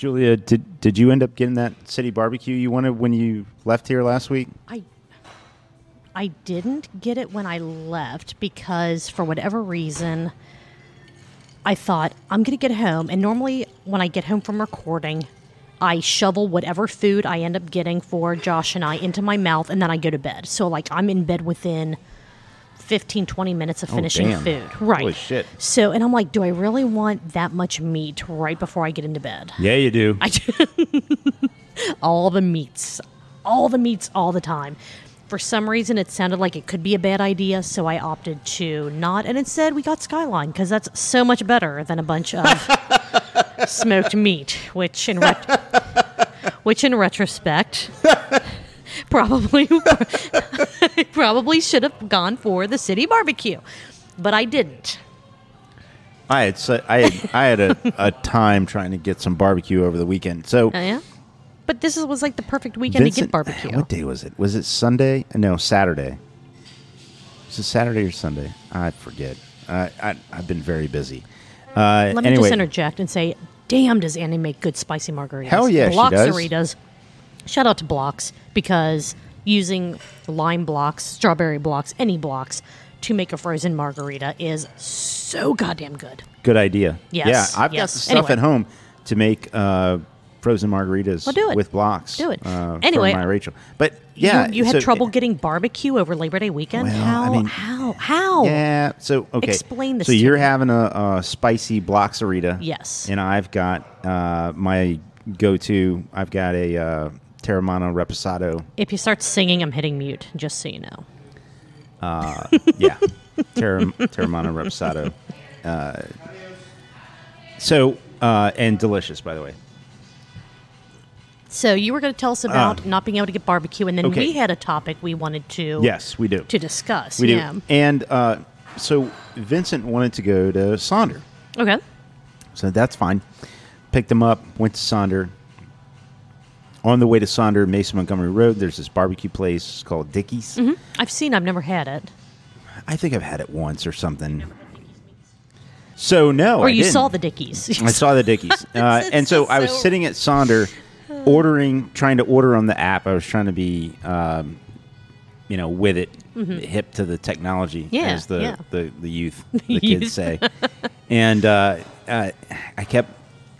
Julia, did you end up getting that city barbecue you wanted when you left here last week? I didn't get it when I left because for whatever reason, I thought I'm going to get home. And normally when I get home from recording, I shovel whatever food I end up getting for Josh and I into my mouth, and then I go to bed. So, like, I'm in bed within 15, 20 minutes of finishing food. Right. Holy shit. So, and I'm like, do I really want that much meat right before I get into bed? Yeah, you do. I do. All the meats. All the time. For some reason, it sounded like it could be a bad idea, so I opted to not. And instead, we got Skyline, because that's so much better than a bunch of smoked meat, which in retrospect, probably should have gone for the city barbecue, but I didn't. I had a time trying to get some barbecue over the weekend. So. Oh, yeah? But this was like the perfect weekend to get barbecue. What day was it? Was it Sunday? No, Saturday. Was it Saturday or Sunday? I forget. I've been very busy. Let me just interject and say, damn, does Annie make good spicy margaritas. Hell yeah, she does. BLOX-aritas. Shout out to Blocks, because using lime blocks, strawberry blocks, any blocks to make a frozen margarita is so goddamn good. Good idea. Yes. Yeah, I've got the stuff at home to make frozen margaritas with blocks. Do it. Anyway, from my Rachel. But yeah, you had trouble getting barbecue over Labor Day weekend. Well, How? Yeah. So okay. Explain this. So to you're me. having a spicy BLOX-arita. Yes. And I've got my go-to. I've got a Teramano Reposado. If you start singing, I'm hitting mute. Just so you know. Yeah. Teramano Reposado. And delicious, by the way. So you were going to tell us about not being able to get barbecue, and then we had a topic we wanted to we do to discuss. We do. And so Vincent wanted to go to Sonder. Okay. So that's fine. Picked him up, went to Sonder. On the way to Sonder, Mason Montgomery Road, there's this barbecue place called Dickie's. Mm-hmm. I've never had it. I think I've had it once or something. So no, or I you didn't. saw the Dickies. I saw the Dickies, and so I was sitting at Sonder, trying to order on the app. I was trying to be, with it, hip to the technology, as the youth, the kids say. And I kept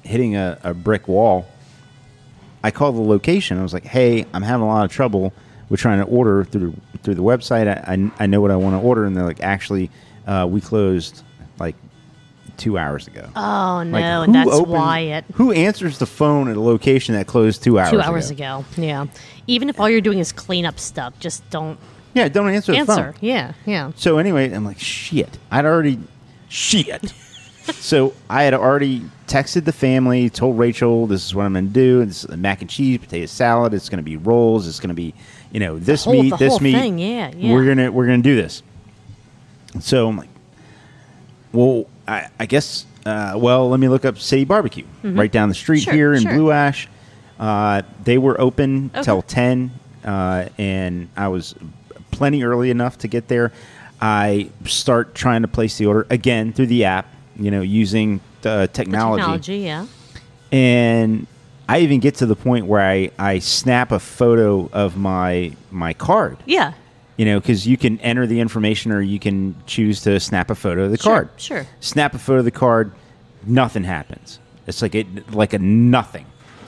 hitting a brick wall. I called the location. I was like, "Hey, I'm having a lot of trouble with trying to order through the website. I know what I want to order," and they're like, "Actually, we closed like 2 hours ago." Oh no, and that's why it. Who answers the phone at a location that closed 2 hours ago? 2 hours ago, yeah. Even if all you're doing is clean up stuff, just don't. Yeah, don't answer the phone. Yeah. So anyway, I'm like, shit. So I had already texted the family, told Rachel, this is what I'm going to do. This is mac and cheese, potato salad. It's going to be rolls. It's going to be, this meat, this meat. Thing. Yeah. We're gonna do this. So I'm like, well, I guess. Let me look up City Barbecue right down the street here in Blue Ash. They were open till 10, and I was plenty early enough to get there. I start trying to place the order again through the app. Using the technology. Yeah. And I even get to the point where I snap a photo of my card. Yeah. Because you can enter the information or you can choose to snap a photo of the card. Sure. Snap a photo of the card, nothing happens. It's like a nothing.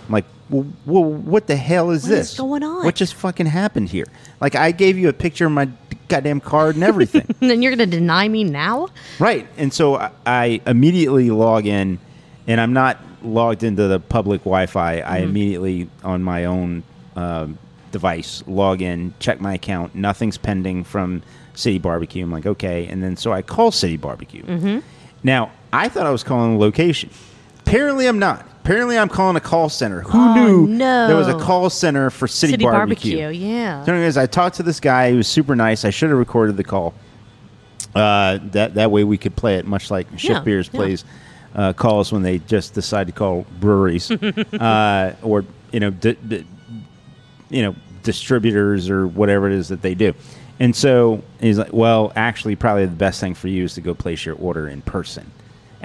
I'm like, well, what the hell is this? What is going on? What just fucking happened here? Like, I gave you a picture of my goddamn card and everything. And then you're going to deny me now? Right. And so I immediately log in, and I'm not logged into the public Wi-Fi. I immediately, on my own device, log in, check my account. Nothing's pending from City Barbecue. I'm like, okay. And then so I call City Barbecue. Now, I thought I was calling a location. Apparently, I'm not. Apparently, I'm calling a call center. Who knew there was a call center for City Barbecue? Yeah. So anyways, I talked to this guy who was super nice. I should have recorded the call. That way we could play it, much like Shift Beers plays calls when they just decide to call breweries or distributors or whatever it is that they do. And so he's like, well, actually, probably the best thing for you is to go place your order in person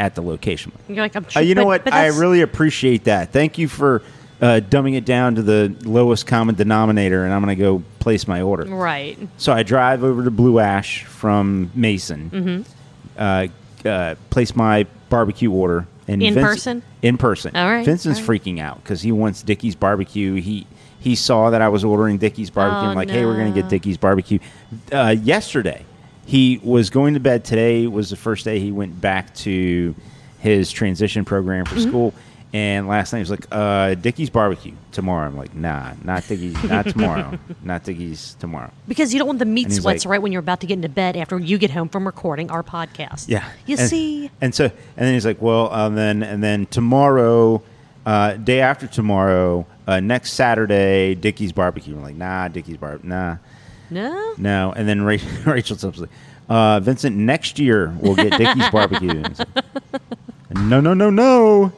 at the location. You're like, You know what? I really appreciate that. Thank you for dumbing it down to the lowest common denominator, and I'm going to go place my order. Right. So I drive over to Blue Ash from Mason, place my barbecue order. And in person? In person. All right. Vincent's freaking out because he wants Dickey's barbecue. He saw that I was ordering Dickey's barbecue. I'm like, hey, we're going to get Dickey's barbecue. Yesterday, he was going to bed. Today was the first day he went back to his transition program for school. And last night he was like, Dickey's barbecue tomorrow. I'm like, nah, not Dickey's, not tomorrow. Not Dickey's tomorrow. Because you don't want the meat sweats like, right when you're about to get into bed after you get home from recording our podcast. Yeah. You see? And then he's like, well, and then tomorrow, day after tomorrow, next Saturday, Dickey's barbecue. I'm like, nah, Dickey's barbecue, nah. No? No. And then Rachel tells me, Vincent, next year we'll get Dickey's barbecue. No.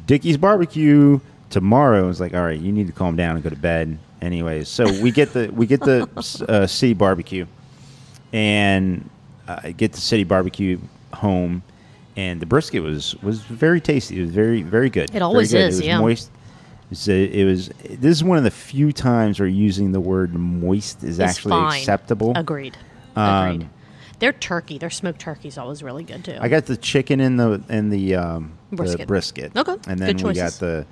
Dickey's barbecue tomorrow. It's like, all right, you need to calm down and go to bed. Anyways, so we get the city barbecue, and get the city barbecue home, and the brisket was very tasty. It was very, very good. It always is. It was moist. This is one of the few times where using the word moist is actually fine. acceptable. Agreed. Their smoked turkey is always really good too. I got the chicken in the brisket. Okay, and then good we choices. got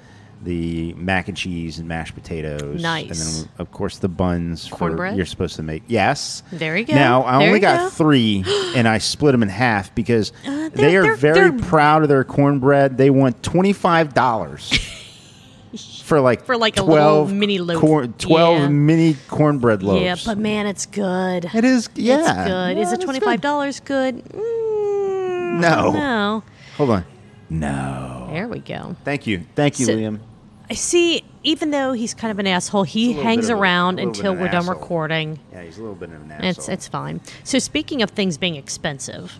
the mac and cheese and mashed potatoes. Nice. And then of course the buns Cornbread? you're supposed to make. Yes. There you go. Now I There only you got go. 3, and I split them in half because they are they're very proud of their cornbread. They want $25. For like a 12 little mini loaf. 12 mini cornbread loaves. Yeah, but man, it's good. It is. Yeah, It's good. Yeah, Is it $25 good? No. No. Hold on. No. There we go. Thank you, Liam. I see. Even though he's kind of an asshole, he hangs around until we're done recording. Yeah, he's a little bit of an asshole. It's fine. So speaking of things being expensive,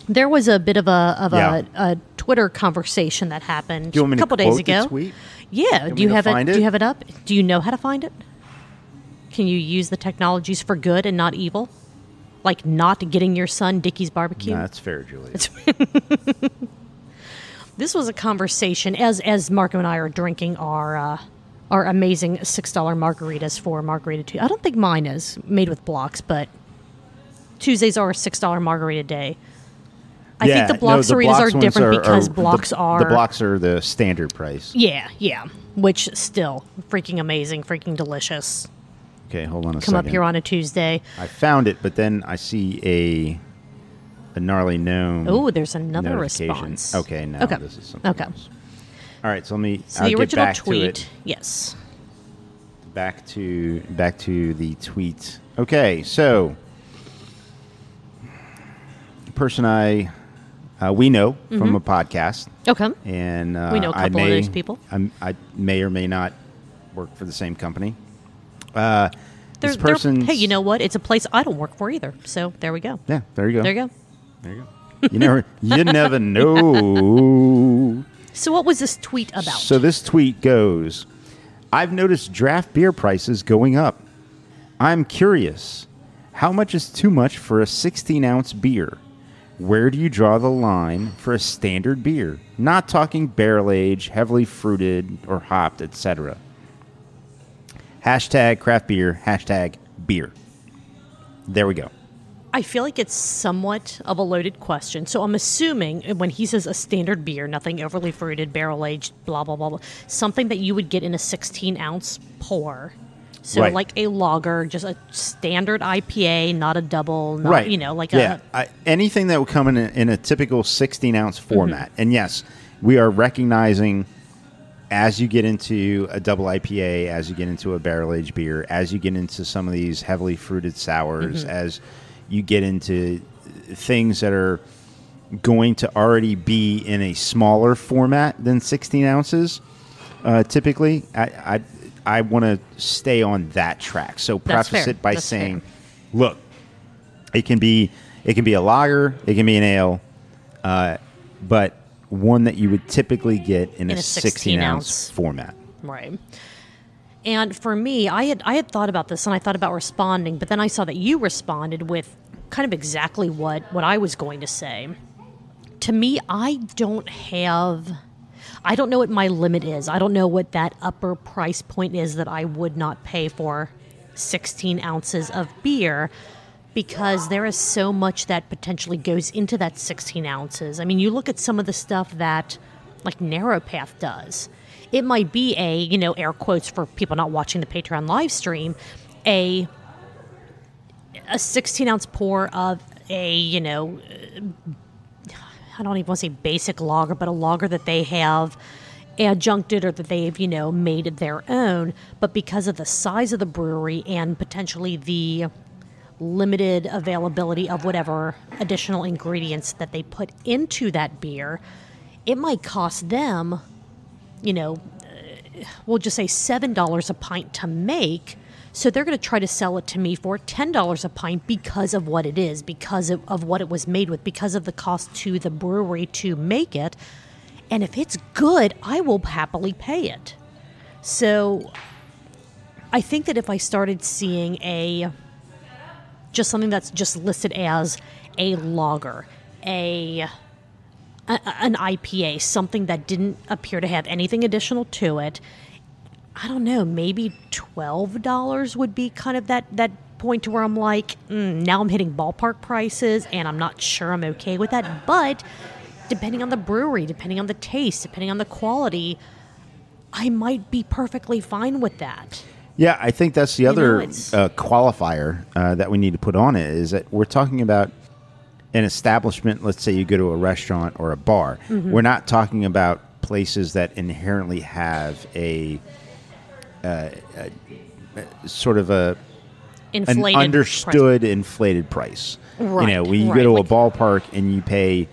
there was a bit of a Twitter conversation that happened a couple days ago. The tweet? Yeah. Do you have it? Do you have it up? Do you know how to find it? Can you use the technologies for good and not evil? Like not getting your son Dickey's barbecue? No, that's fair, Julie. This was a conversation as Marco and I are drinking our amazing $6 margaritas for Margarita Tuesday. I don't think mine is made with blocks, but Tuesdays are a $6 margarita day. I think the BLOX-aritas are different because blocks are... The blocks are the standard price. Yeah. Which still freaking amazing, freaking delicious. Okay, hold on a second. Come up here on a Tuesday. I found it, but then I see a gnarly gnome. Oh, there's another response. Okay, no, this is something else. All right, so let me. So the original tweet, yes. Back to the tweet. Okay, so the person we know from a podcast. Okay. And we know a couple of those people. I may or may not work for the same company. This person. Hey, you know what? It's a place I don't work for either. So there we go. Yeah, there you go. There you go. There you go. You never know. So what was this tweet about? So this tweet goes, I've noticed draft beer prices going up. I'm curious, how much is too much for a 16-ounce beer? Where do you draw the line for a standard beer? Not talking barrel aged, heavily fruited, or hopped, etc. Hashtag craft beer, hashtag beer. There we go. I feel like it's somewhat of a loaded question. So I'm assuming when he says a standard beer, nothing overly fruited, barrel aged, blah, blah, blah, blah, something that you would get in a 16-ounce pour. So right. Like a lager, just a standard IPA, not a double, not, right. Like anything that would come in a typical 16-ounce format. And yes, we are recognizing as you get into a double IPA, as you get into a barrel-aged beer, as you get into some of these heavily fruited sours, as you get into things that are going to already be in a smaller format than 16 ounces, typically, I want to stay on that track. So preface it by saying, look, it can be a lager, it can be an ale, but one that you would typically get in a 16-ounce format. Right. And for me, I had thought about this, and I thought about responding, but then I saw that you responded with kind of exactly what I was going to say. to me, I don't know what my limit is. I don't know what that upper price point is that I would not pay for 16 ounces of beer, because there is so much that potentially goes into that 16 ounces. I mean, you look at some of the stuff that, like, Narrow Path does. It might be a, air quotes for people not watching the Patreon live stream, a 16-ounce pour of a, I don't even want to say basic lager, but a lager that they have adjuncted or that they've, made their own. But because of the size of the brewery and potentially the limited availability of whatever additional ingredients that they put into that beer, it might cost them, we'll just say $7 a pint to make. So they're going to try to sell it to me for $10 a pint because of what it is, because of what it was made with, because of the cost to the brewery to make it. And if it's good, I will happily pay it. So I think that if I started seeing just something that's just listed as a lager, an IPA, something that didn't appear to have anything additional to it, I don't know, maybe $12 would be kind of that point to where I'm like, now I'm hitting ballpark prices, and I'm not sure I'm okay with that. But depending on the brewery, depending on the taste, depending on the quality, I might be perfectly fine with that. Yeah, I think that's the other qualifier that we need to put on it, is that we're talking about an establishment. Let's say you go to a restaurant or a bar. Mm-hmm. We're not talking about places that inherently have a sort of an understood inflated price. Right, when you go to a ballpark and you pay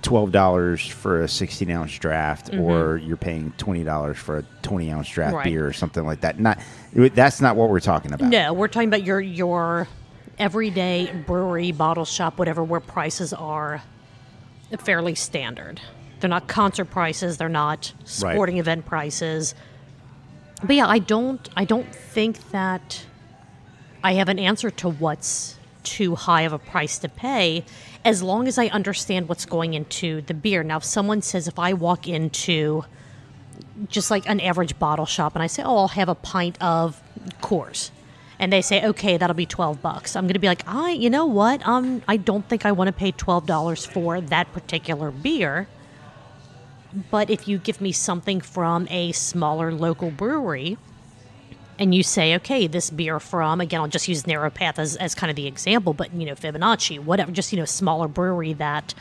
$12 for a 16-ounce draft, mm-hmm. or you're paying $20 for a 20-ounce draft beer or something like that. That's not what we're talking about. No, we're talking about your everyday brewery, bottle shop, whatever, where prices are fairly standard. They're not concert prices. They're not sporting event prices. But yeah, I don't think that I have an answer to what's too high of a price to pay, as long as I understand what's going into the beer. Now, if someone says, if I walk into just like an average bottle shop and I say, I'll have a pint of Coors, and they say, okay, that'll be $12. I'm going to be like, you know what? I don't think I want to pay $12 for that particular beer. But if you give me something from a smaller local brewery, and you say, okay, this beer from, again, I'll just use Narrow Path as kind of the example, but, Fibonacci, whatever, just, smaller brewery that,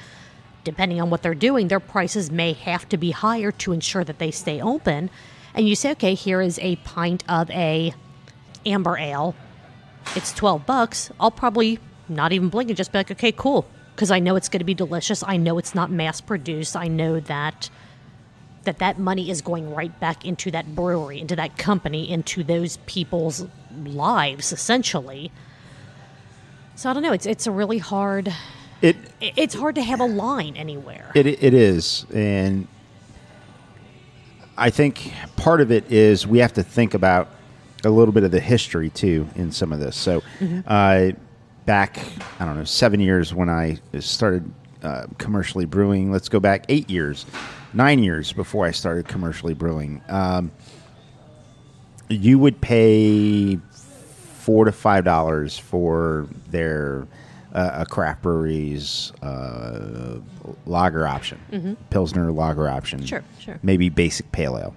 depending on what they're doing, their prices may have to be higher to ensure that they stay open. And you say, okay, here is a pint of a amber ale. It's $12. I'll probably not even blink and just be like, okay, cool. Because I know it's going to be delicious. I know it's not mass produced. I know that money is going right back into that brewery, into that company, into those people's lives, essentially. So I don't know. It's a really hard. It's hard to have a line anywhere. It is, and I think part of it is we have to think about a little bit of the history too in some of this. So, mm-hmm. Back, 7 years when I started commercially brewing. Let's go back 9 years before I started commercially brewing. You would pay $4 to $5 for their a craft brewery's lager option, mm-hmm. Pilsner lager option. Sure. Maybe basic pale ale.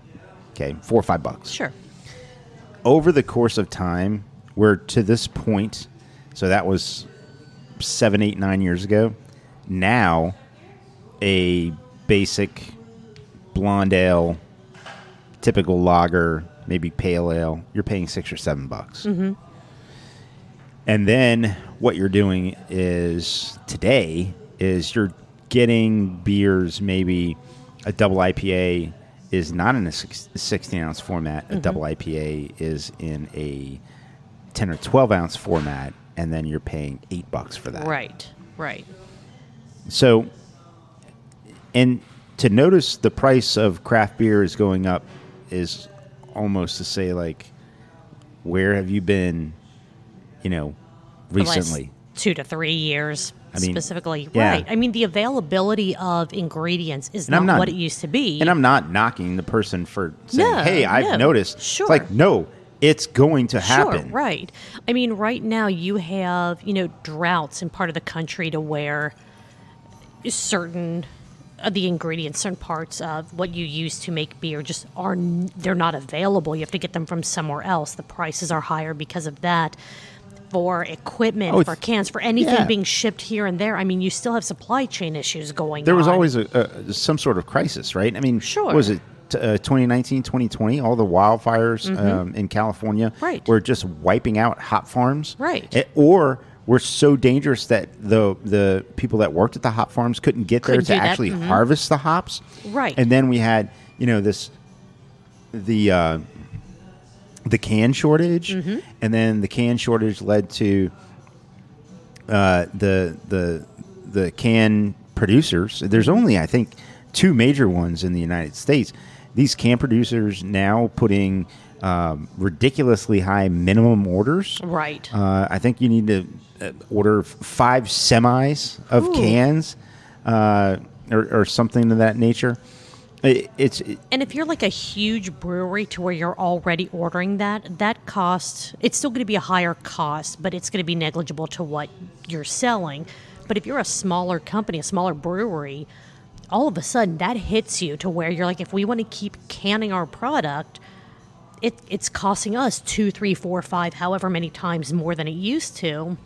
Okay, $4 or $5. Sure. Over the course of time, we're to this point. So that was 7, 8, 9 years ago. Now, a basic blonde ale, typical lager, maybe pale ale, you're paying $6 or $7. Mm-hmm. And then what you're doing today is you're getting beers, maybe a double IPA is not in a 16-ounce format. Mm-hmm. A double IPA is in a 10 or 12-ounce format. And then you're paying $8 for that. Right. So, and to notice the price of craft beer is going up is almost to say, like, where have you been, recently? 2 to 3 years. Specifically, yeah. right. I mean, the availability of ingredients is not what it used to be. And I'm not knocking the person for saying, hey, I've noticed. Sure. It's like, no, it's going to happen. Sure, right. I mean, right now you have, droughts in part of the country to where certain of the ingredients, certain parts of what you use to make beer they're not available. You have to get them from somewhere else. The prices are higher because of that. For equipment, for cans, for anything being shipped here and there. I mean, you still have supply chain issues going on. There was always some sort of crisis, right? I mean, what was it 2019, 2020? All the wildfires in California were just wiping out hop farms. Right. Or were so dangerous that the people that worked at the hop farms couldn't get there to actually harvest the hops. Right. And then we had, the can shortage, and then the can shortage led to the can producers. There's only, I think, 2 major ones in the United States. These can producers now putting ridiculously high minimum orders. Right. I think you need to order 5 semis of cans or something of that nature. And if you're like a huge brewery to where you're already ordering that cost, it's still going to be a higher cost, but it's going to be negligible to what you're selling. But if you're a smaller company, a smaller brewery, all of a sudden that hits you to where you're like, if we want to keep canning our product, it's costing us 2, 3, 4, 5, however many times more than it used to.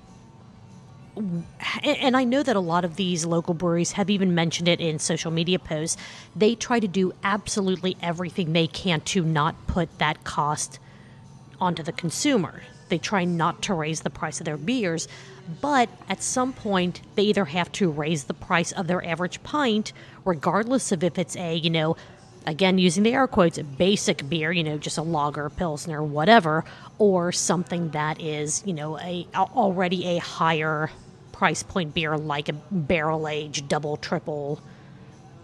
And I know that a lot of these local breweries have even mentioned it in social media posts. They try to do absolutely everything they can to not put that cost onto the consumer. They try not to raise the price of their beers, but at some point they either have to raise the price of their average pint, regardless of if it's a, again, using the air quotes, basic beer, just a lager, pilsner, whatever, or something that is, already a higher price point beer like a barrel aged, double, triple,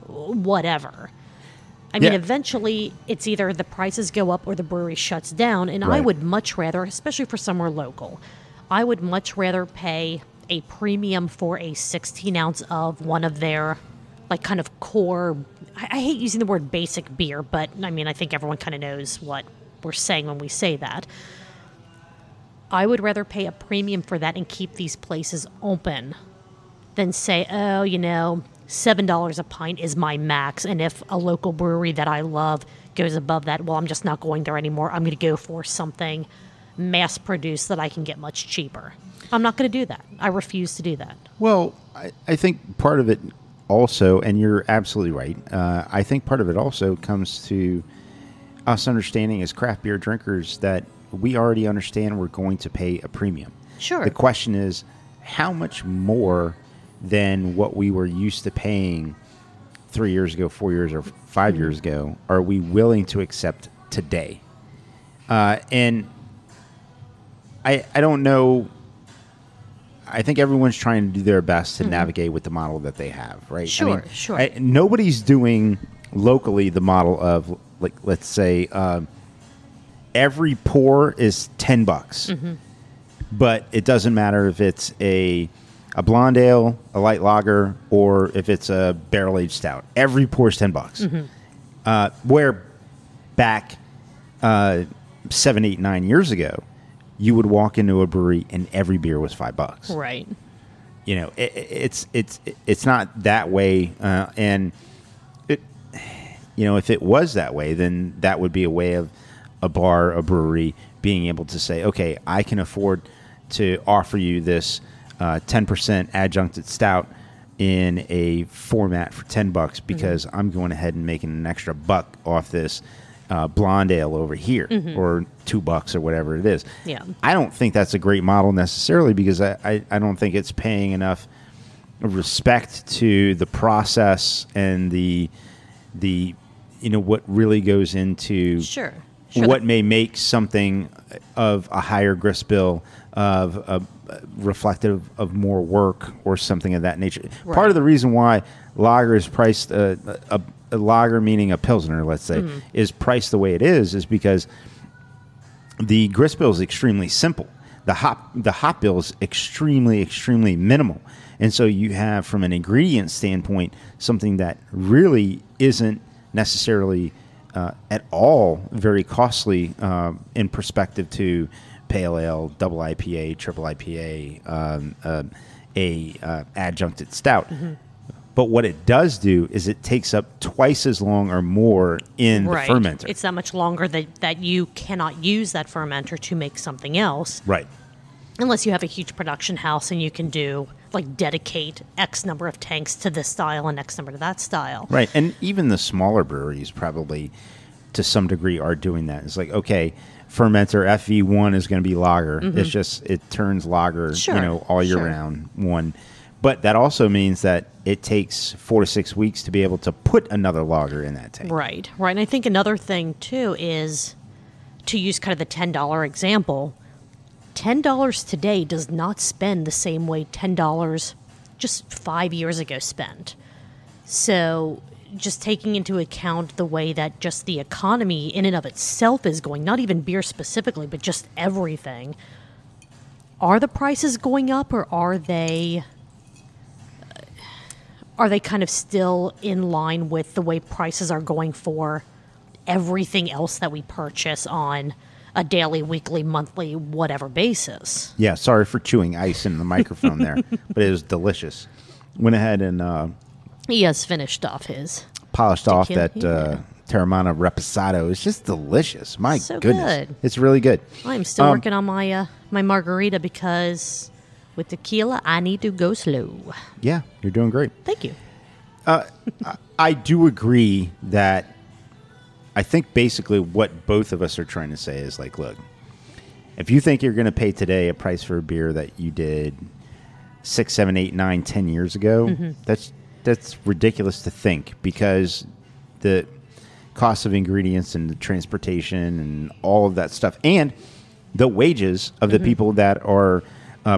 whatever. I mean, eventually it's either the prices go up or the brewery shuts down. And I would much rather, especially for somewhere local, I would much rather pay a premium for a 16 ounce of one of their like kind of core. I hate using the word basic beer, but I mean, I think everyone kind of knows what we're saying when we say that. I would rather pay a premium for that and keep these places open than say, oh, $7 a pint is my max. And if a local brewery that I love goes above that, well, I'm just not going there anymore. I'm going to go for something mass produced that I can get much cheaper. I'm not going to do that. I refuse to do that. Well, I think part of it also, and you're absolutely right, I think part of it also comes to us understanding as craft beer drinkers that we already understand we're going to pay a premium. Sure. The question is, how much more than what we were used to paying 3 years ago, 4 years, or 5 years ago are we willing to accept today? And I don't know. I think everyone's trying to do their best to navigate with the model that they have, right? Sure, sure. Nobody's doing locally the model of, like, let's say, every pour is $10, but it doesn't matter if it's a blonde ale, a light lager, or if it's a barrel aged stout. Every pour is $10. Where back 7, 8, 9 years ago, you would walk into a brewery and every beer was $5. Right. It's not that way, and if it was that way, then that would be a way of a bar, a brewery being able to say, okay, I can afford to offer you this 10% adjuncted stout in a format for $10 because I'm going ahead and making an extra buck off this blonde ale over here, or $2 or whatever it is. Yeah. I don't think that's a great model necessarily because I don't think it's paying enough respect to the process and the what really goes into Sure, what may make something of a higher grist bill, of reflective of more work or something of that nature. Right. Part of the reason why lager is priced, a lager meaning a pilsner, let's say, is priced the way it is because the grist bill is extremely simple. the hop bill is extremely minimal. And so you have, from an ingredient standpoint, something that really isn't necessarily at all very costly in perspective to pale ale, double IPA, triple IPA, adjuncted stout. Mm-hmm. But what it does do is it takes up twice as long or more in the fermenter. It's that much longer that you cannot use that fermenter to make something else. Right. Unless you have a huge production house and you can do, like, dedicate X number of tanks to this style and X number to that style. Right. And even the smaller breweries probably, to some degree, are doing that. It's like, okay, fermenter FV1 is going to be lager. Mm-hmm. It's just, it turns lager, all year round, one. But that also means that it takes 4 to 6 weeks to be able to put another lager in that tank. Right. And I think another thing, too, is to use kind of the $10 example. $10 today does not spend the same way $10 just 5 years ago spent. So just taking into account the way that just the economy in and of itself is going, not even beer specifically, but just everything. Are the prices going up, or are they kind of still in line with the way prices are going for everything else that we purchase on a daily, weekly, monthly, whatever basis? Yeah, sorry for chewing ice in the microphone there, but it was delicious. Went ahead and he has finished off his polished tequila, off that Teramano Reposado. It's just delicious. My so goodness, good. It's really good. I'm still working on my my margarita because with tequila I need to go slow. Yeah, you're doing great. Thank you. I do agree that I think basically what both of us are trying to say is, like, look, if you think you're going to pay today a price for a beer that you did 6, 7, 8, 9, 10 years ago, mm-hmm. that's ridiculous to think, because the cost of ingredients and the transportation and all of that stuff, and the wages of the mm-hmm. people that are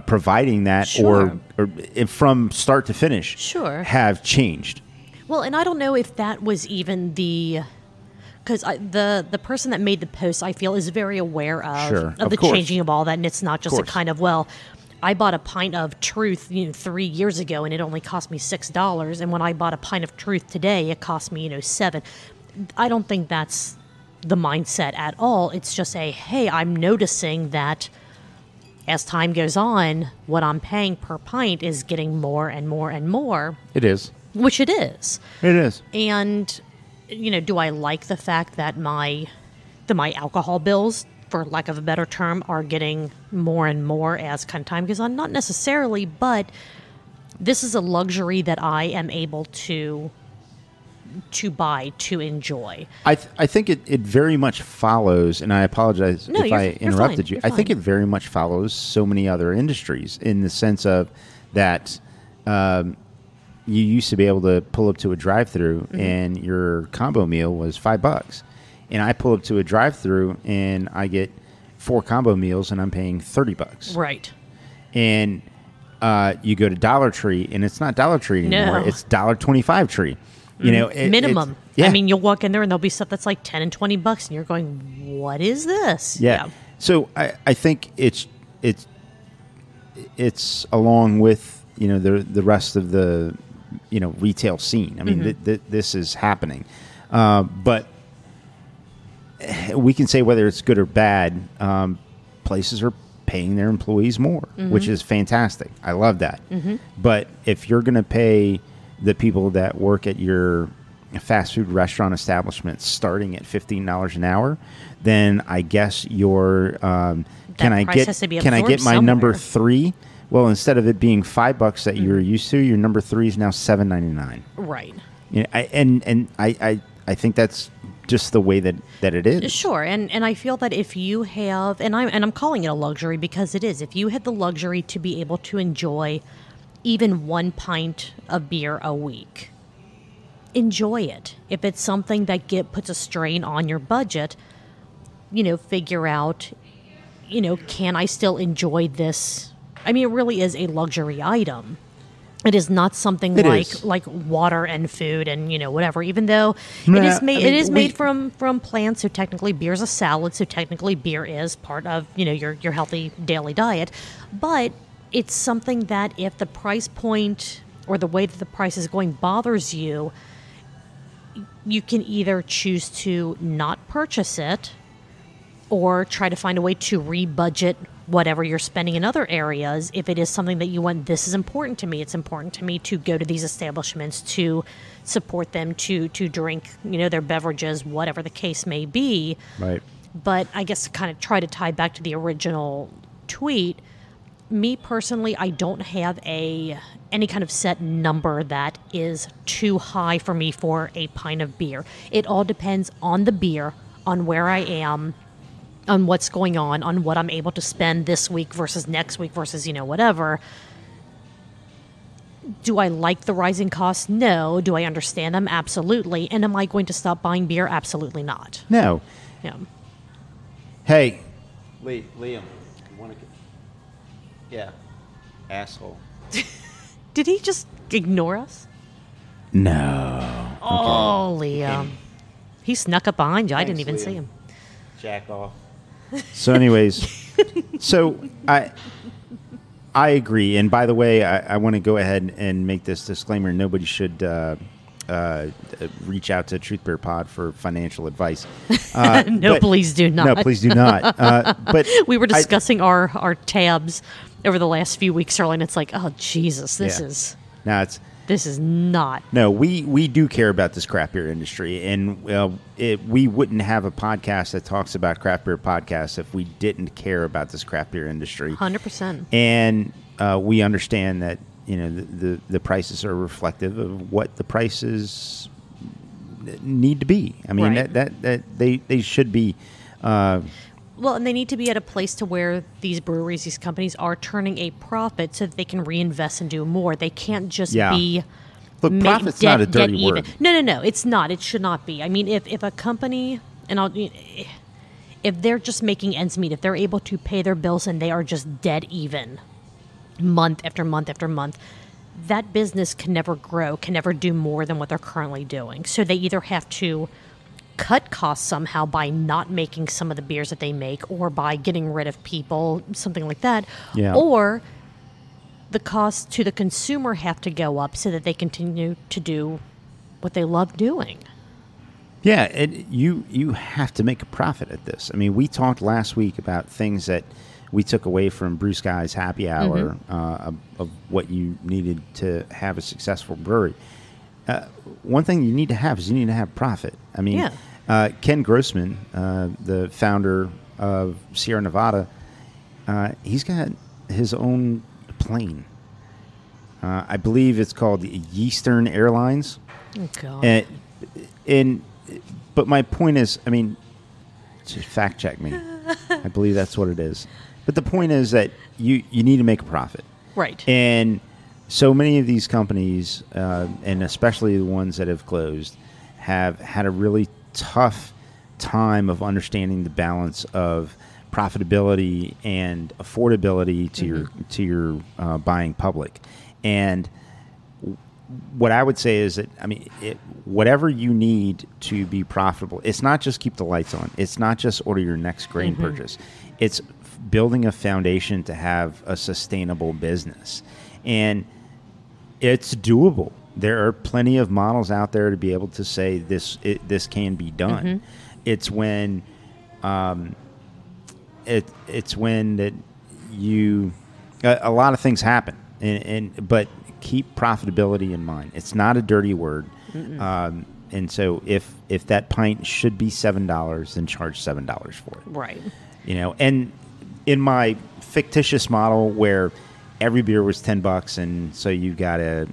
providing that, sure. or from start to finish, sure. have changed. Well, and I don't know if that was even because the person that made the post, I feel, is very aware of the course. changing of all that, and it's not just a kind of, well, I bought a pint of Truth 3 years ago and it only cost me $6, and when I bought a pint of Truth today, it cost me $7. I don't think that's the mindset at all. It's just hey, I'm noticing that as time goes on, what I'm paying per pint is getting more and more and more. It is. Which it is. It is. And, do I like the fact that my alcohol bills, for lack of a better term, are getting more and more as kind of time goes on? Not necessarily, but this is a luxury that I am able to buy, to enjoy. I think it very much follows, and I apologize if I interrupted you. I think it very much follows so many other industries, in the sense of that you used to be able to pull up to a drive-thru mm-hmm. and your combo meal was $5. And I pull up to a drive-thru and I get 4 combo meals and I'm paying $30. Right. And you go to Dollar Tree and it's not Dollar Tree anymore. No. It's $1.25 Tree. Minimum. Yeah. I mean, you'll walk in there and there'll be stuff that's like $10 and $20 and you're going, what is this? Yeah. So I think it's along with, the rest of the, retail scene. I mean, mm-hmm. This is happening. But we can say whether it's good or bad. Places are paying their employees more, mm-hmm. which is fantastic. I love that. Mm-hmm. But if you're going to pay the people that work at your fast food restaurant establishment starting at $15 an hour, then I guess your can I get my number 3? Well, instead of it being $5 that you're used to, your number 3 is now $7.99. Right. I think that's just the way that it is. Sure, and I feel that if you have, and I'm calling it a luxury because it is, if you had the luxury to be able to enjoy even 1 pint of beer a week, enjoy it. If it's something that puts a strain on your budget, figure out, can I still enjoy this? I mean, it really is a luxury item. It is not something It like is. like water and food and whatever. Even though No, it is I made, mean, it is we- made from plants. So technically, beer is a salad. So technically, beer is part of your healthy daily diet. But it's something that if the price point or the way that the price is going bothers you, you can either choose to not purchase it or try to find a way to rebudget whatever you're spending in other areas. If it is something that you want, this is important to me. It's important to me to go to these establishments, to support them, to drink, their beverages, whatever the case may be. Right. But I guess to kind of try to tie back to the original tweet, me personally, I don't have any kind of set number that is too high for me for a pint of beer. It all depends on the beer, on where I am, on what's going on what I'm able to spend this week versus next week versus, whatever. Do I like the rising costs? No. Do I understand them? Absolutely. And am I going to stop buying beer? Absolutely not. No. Yeah. Hey, Liam, you want to? Yeah, asshole. Did he just ignore us? No. Oh, Liam. He snuck up behind you. I didn't even Thanks, see Liam. him. Jack off. So, anyways, so I agree. And by the way, I want to go ahead and make this disclaimer: nobody should reach out to Truth Beer Pod for financial advice. No, please do not. No, please do not. But We were discussing our tabs over the last few weeks, Early, and it's like, oh, Jesus, this is not. No, we do care about this craft beer industry, and we wouldn't have a podcast that talks about craft beer podcasts if we didn't care about this craft beer industry. 100%. And we understand that the prices are reflective of what the prices need to be. I mean Right. that they should be. Well, and they need to be at a place to where these breweries, these companies are turning a profit so that they can reinvest and do more. They can't just Yeah. be Look, profit's not a dirty even. word. No, it's not. It should not be. I mean, if a company, if they're just making ends meet, if they're able to pay their bills and they are just dead even month after month after month, that business can never grow, can never do more than what they're currently doing. So they either have to cut costs somehow by not making some of the beers that they make or by getting rid of people, something like that. Yeah. Or the costs to the consumer have to go up so that they continue to do what they love doing. Yeah, you have to make a profit at this. I mean, we talked last week about things that we took away from Blue Sky's happy hour of what you needed to have a successful brewery. One thing you need to have is you need to have profit. I mean, Ken Grossman, the founder of Sierra Nevada, he's got his own plane. I believe it's called Eastern Airlines. Oh, God. But my point is, I mean, just fact check me. I believe that's what it is. But the point is that you need to make a profit. Right. And so many of these companies, and especially the ones that have closed, have had a really tough time of understanding the balance of profitability and affordability to your buying public. And what I would say is that, I mean, whatever you need to be profitable, it's not just keep the lights on. It's not just order your next grain purchase. It's building a foundation to have a sustainable business. And it's doable. There are plenty of models out there to be able to say this can be done. It's when it's when that you a lot of things happen, but keep profitability in mind. It's not a dirty word. And so if that pint should be $7, then charge $7 for it. Right. And in my fictitious model where every beer was $10, and so you got a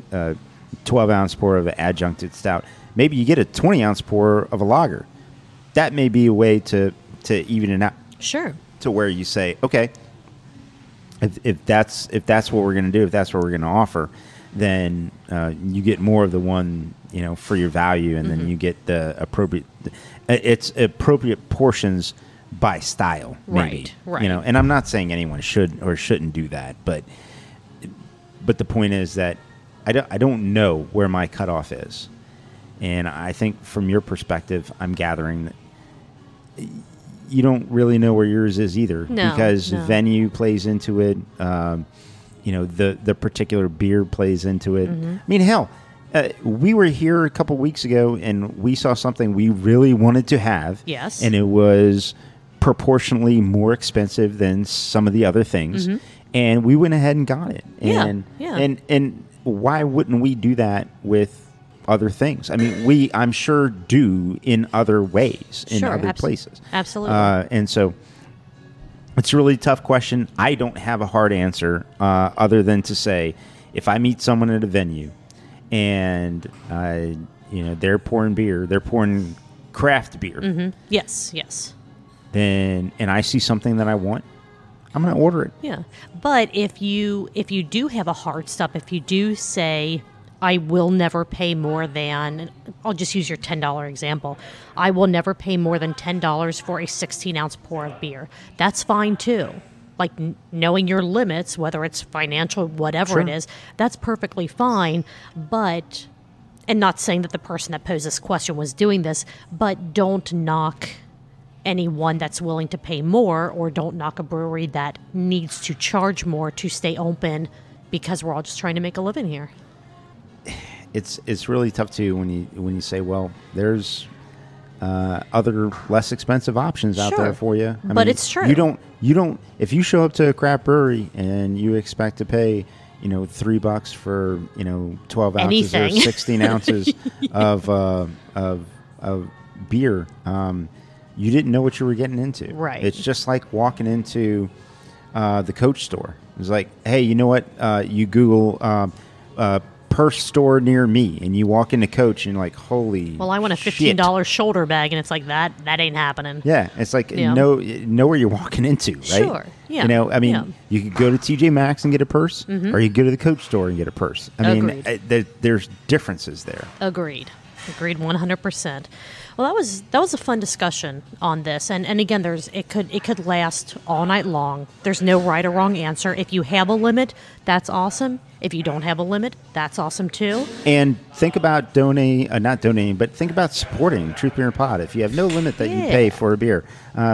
12-ounce pour of an adjuncted stout, maybe you get a 20-ounce pour of a lager. That may be a way to even it out. Sure. To where you say, okay, if that's what we're going to do, if that's what we're going to offer, then you get more of the one, for your value, and then you get the appropriate. It's appropriate portions by style, maybe. Right. And I'm not saying anyone should or shouldn't do that, but the point is that I don't know where my cutoff is. And I think from your perspective, I'm gathering that you don't really know where yours is either, because venue plays into it. The particular beer plays into it. Mm-hmm. I mean, hell, we were here a couple weeks ago and we saw something we really wanted to have. Yes. And it was proportionally more expensive than some of the other things. Mm-hmm. And we went ahead and got it. Yeah. And why wouldn't we do that with other things? I mean, I'm sure do in other ways, in other places. Absolutely. And so it's a really tough question. I don't have a hard answer other than to say, if I meet someone at a venue and they're pouring beer, they're pouring craft beer. Mm-hmm. Yes. And I see something that I want, I'm going to order it. Yeah. But if you do have a hard stop, if you do say, I will never pay more than, I'll just use your $10 example. I will never pay more than $10 for a 16-ounce pour of beer. That's fine, too. Like, knowing your limits, whether it's financial, whatever it is, that's perfectly fine. But, and not saying that the person that posed this question was doing this, but don't knock anyone that's willing to pay more, or don't knock a brewery that needs to charge more to stay open, because we're all just trying to make a living here. It's really tough too when you say, well, there's other less expensive options out there for you. I mean, it's true. You don't if you show up to a craft brewery and you expect to pay $3 for 12 ounces anything. or 16 ounces of beer, you didn't know what you were getting into. Right. It's just like walking into the Coach store. It's like, hey, you know what? You Google purse store near me, and you walk into Coach and you're like, holy Well, I want a $15 shoulder bag, and it's like, that ain't happening. Yeah, it's like know where you're walking into, right? Sure. Yeah. You could go to TJ Maxx and get a purse, or you could go to the Coach store and get a purse. I mean, there's differences there. Agreed 100%. Well, that was a fun discussion on this, and again, it could last all night long. There's no right or wrong answer. If you have a limit, that's awesome. If you don't have a limit, that's awesome too. And think about not donating, but think about supporting Truth Beer and Pod. If you have no limit that you pay for a beer,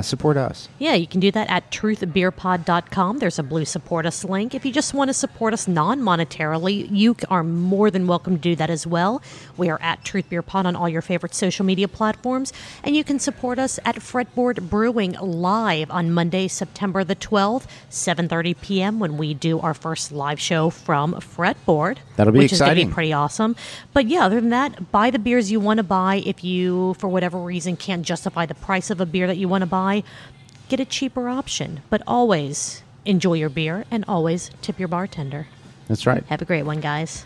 support us. Yeah, you can do that at truthbeerpod.com. There's a blue support us link. If you just want to support us non-monetarily, you are more than welcome to do that as well. We are at Truth Beer Pod on all your favorite social media platforms, and you can support us at Fretboard Brewing live on Monday, September the 12th, 7:30 p.m. when we do our first live show from Fretboard. That'll be which exciting. Is going to be pretty awesome. But yeah, other than that, buy the beers you want to buy. If you, for whatever reason, can't justify the price of a beer that you want to buy, get a cheaper option. But always enjoy your beer and always tip your bartender. That's right. Have a great one, guys.